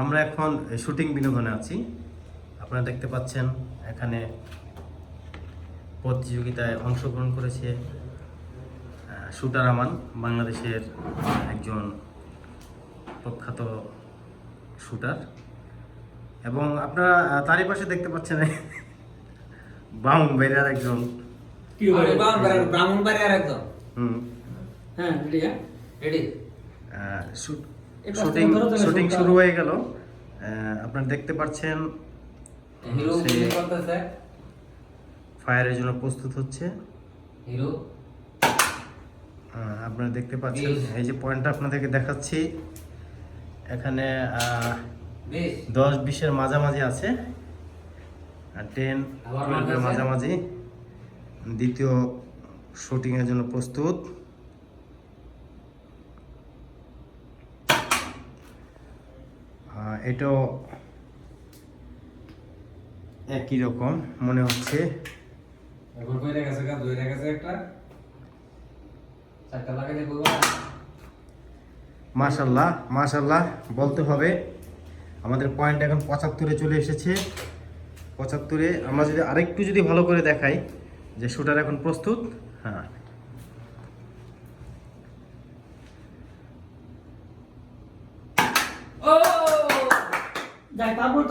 আমরা এখন শুটিং বিনোদনে আছি। আপনারা দেখতে পাচ্ছেন এখানে প্রতিযোগিতায় অংশগ্রহণ করেছে শুটার আমান, বাংলাদেশের একজন প্রখ্যাত শুটার। এবং আপনারা তারই পাশে দেখতে পাচ্ছেন ব্রাহ্মণবাড়িয়ার একজন ব্রাহ্মণবাড়িয়ার একজন। হ্যাঁ, রেডি। শুটিং শুরু হয়ে গেল। আপনারা দেখতে পাচ্ছেন হিরো করতেছে, ফায়ারের জন্য প্রস্তুত হচ্ছে হিরো। আপনারা দেখতে পাচ্ছেন এই যে পয়েন্টটা আপনাদেরকে দেখাচ্ছি, এখানে 10-20-এর মাঝামাঝি আছে, 10-12-এর মাঝামাঝি। দ্বিতীয় শুটিংয়ের জন্য প্রস্তুত। এটাও একই রকম মনে হচ্ছে। মাশাল্লাহ মাশাল্লাহ বলতে হবে, আমাদের পয়েন্ট এখন 75-এ চলে এসেছে। 75-এ আমরা যদি আরেকটু ভালো করে দেখাই যে শুটার এখন প্রস্তুত। হ্যাঁ, ও যাই তারপর